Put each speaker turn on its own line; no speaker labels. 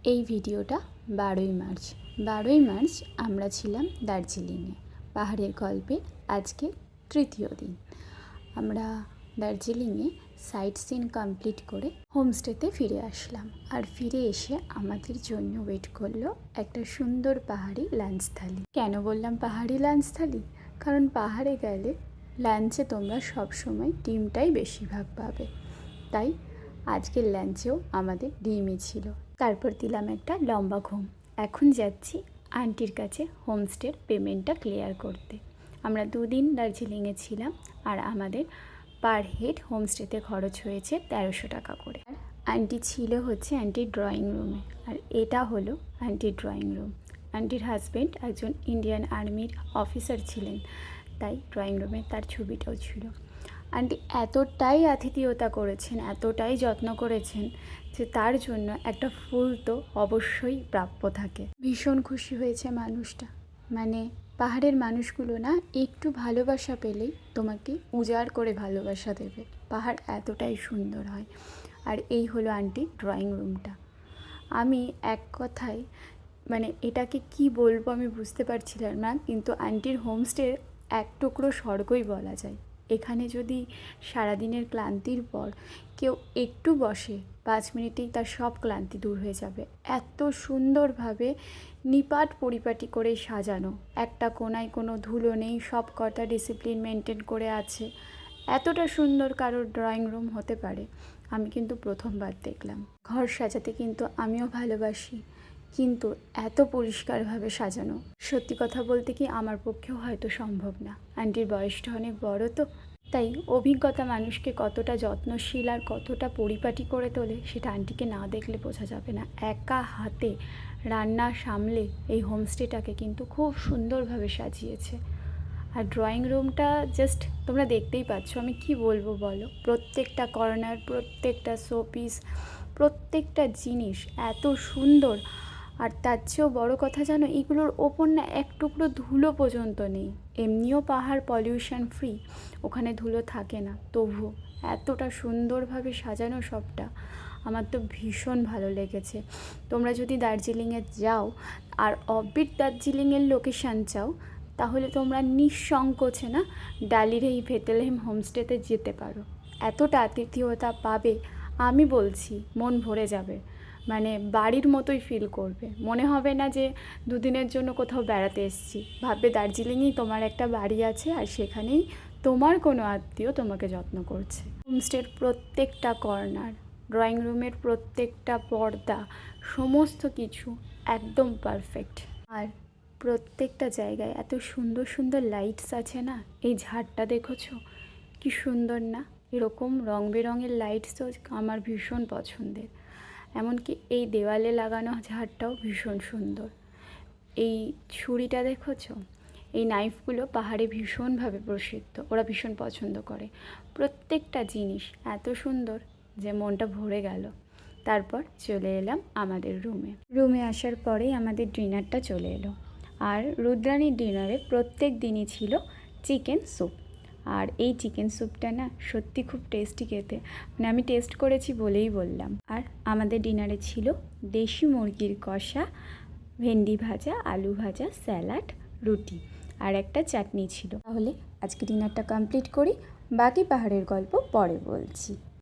এই ভিডিওটা 12ই মার্চ আমরা ছিলাম দার্জিলিংয়ে। পাহাড়ের গল্পের আজকে তৃতীয় দিন। আমরা দার্জিলিংয়ে সাইট সিন কমপ্লিট করে হোমস্টেতে ফিরে আসলাম। আর ফিরে এসে আমাদের জন্য ওয়েট করলো একটা সুন্দর পাহাড়ি লাঞ্চ থালি। কেন বললাম পাহাড়ি লাঞ্চ থালি? কারণ পাহাড়ে গেলে লাঞ্চে তোমরা সবসময় ডিমটাই বেশিরভাগ পাবে, তাই আজকের লাঞ্চেও আমাদের ডিমই ছিল। তারপর দিলাম একটা লম্বা ঘুম। এখন যাচ্ছি আন্টির কাছে হোমস্টের পেমেন্টটা ক্লিয়ার করতে। আমরা 2 দিন দার্জিলিংয়ে ছিলাম আর আমাদের পার হেড হোমস্টেতে খরচ হয়েছে 1300 টাকা করে। আর আন্টি ছিল হচ্ছে আন্টির ড্রয়িং রুমে, আর এটা হলো আন্টির ড্রয়িং রুম। আন্টির হাজব্যান্ড একজন ইন্ডিয়ান আর্মির অফিসার ছিলেন, তাই ড্রয়িং রুমে তার ছবিটাও ছিল। আন্টি এতটাই আতিথেয়তা করেছেন, এতটাই যত্ন করেছেন যে তার জন্য একটা ফুল তো অবশ্যই প্রাপ্য থাকে। ভীষণ খুশি হয়েছে মানুষটা। মানে পাহাড়ের মানুষগুলো না একটু ভালোবাসা পেলেই তোমাকে উজাড় করে ভালোবাসা দেবে। পাহাড় এতটাই সুন্দর হয়। আর এই হলো আন্টির ড্রয়িং রুমটা। আমি এক কথায় মানে এটাকে কি বলবো আমি বুঝতে পারছিলাম না, কিন্তু আন্টির হোমস্টে এক টুকরো স্বর্গই বলা যায়। এখানে যদি সারাদিনের ক্লান্তির পর কেউ একটু বসে, 5 মিনিটেই তার সব ক্লান্তি দূর হয়ে যাবে। এত সুন্দরভাবে নিপাট পরিপাটি করে সাজানো, একটা কোনায় কোনো ধুলো নেই, সব কটা ডিসিপ্লিন মেনটেন করে আছে। এতটা সুন্দর কারোর ড্রয়িং রুম হতে পারে আমি কিন্তু প্রথমবার দেখলাম। ঘর সাজাতে কিন্তু আমিও ভালোবাসি, কিন্তু এত পরিষ্কারভাবে সাজানো সত্যি কথা বলতে কি আমার পক্ষেও হয়তো সম্ভব না। আন্টির বয়সটা অনেক বড় তো, তাই অভিজ্ঞতা মানুষকে কতটা যত্নশীল আর কতটা পরিপাটি করে তোলে সেটা আন্টিকে না দেখলে বোঝা যাবে না। একা হাতে রান্না সামলে এই হোমস্টেটাকে কিন্তু খুব সুন্দরভাবে সাজিয়েছে। আর ড্রয়িং রুমটা জাস্ট তোমরা দেখতেই পাচ্ছ, আমি কি বলবো বলো। প্রত্যেকটা কর্নার, প্রত্যেকটা শোপিস, প্রত্যেকটা জিনিস এত সুন্দর। আর তার চেয়েও বড়ো কথা জানো, এইগুলোর ওপর না এক টুকরো ধুলো পর্যন্ত নেই। এমনিও পাহাড় পলিউশন ফ্রি, ওখানে ধুলো থাকে না, তবুও এতটা সুন্দরভাবে সাজানো সবটা আমার তো ভীষণ ভালো লেগেছে। তোমরা যদি দার্জিলিংয়ে যাও আর অফবিট দার্জিলিংয়ের লোকেশান চাও, তাহলে তোমরা নিঃসংকোচে না ডালির এই ভেটেলহেম হোমস্টেতে যেতে পারো। এতটা আতিথেয়তা পাবে, আমি বলছি মন ভরে যাবে। মানে বাড়ির মতোই ফিল করবে, মনে হবে না যে 2 দিনের জন্য কোথাও বেড়াতে এসেছি। ভাববে দার্জিলিংয়েই তোমার একটা বাড়ি আছে আর সেখানেই তোমার কোনো আত্মীয় তোমাকে যত্ন করছে। হোমস্টের প্রত্যেকটা কর্নার, ড্রয়িং রুমের প্রত্যেকটা পর্দা, সমস্ত কিছু একদম পারফেক্ট। আর প্রত্যেকটা জায়গায় এত সুন্দর সুন্দর লাইটস আছে না। এই ঝাড়টা দেখেছো কি সুন্দর না? এরকম রং বেরঙের লাইটস তো আমার ভীষণ পছন্দের। এমনকি এই দেওয়ালে লাগানো ঝাড়টাও ভীষণ সুন্দর। এই ছুরিটা দেখেছো? এই নাইফগুলো পাহাড়ে ভীষণভাবে প্রসিদ্ধ, ওরা ভীষণ পছন্দ করে। প্রত্যেকটা জিনিস এত সুন্দর যে মনটা ভরে গেল। তারপর চলে এলাম আমাদের রুমে আসার পরেই আমাদের ডিনারটা চলে এলো। আর রুদ্রাণীর ডিনারে প্রত্যেক দিনই ছিল চিকেন স্যুপ। আর এই চিকেন স্যুপটা না সত্যি খুব টেস্টি খেতে, মানে আমি টেস্ট করেছি বলেই বললাম। আর আমাদের ডিনারে ছিল দেশি মুরগির কষা, ভেন্ডি ভাজা, আলু ভাজা, স্যালাড, রুটি আর একটা চাটনি ছিল। তাহলে আজকে ডিনারটা কমপ্লিট করি, বাকি পাহাড়ের গল্প পরে বলছি।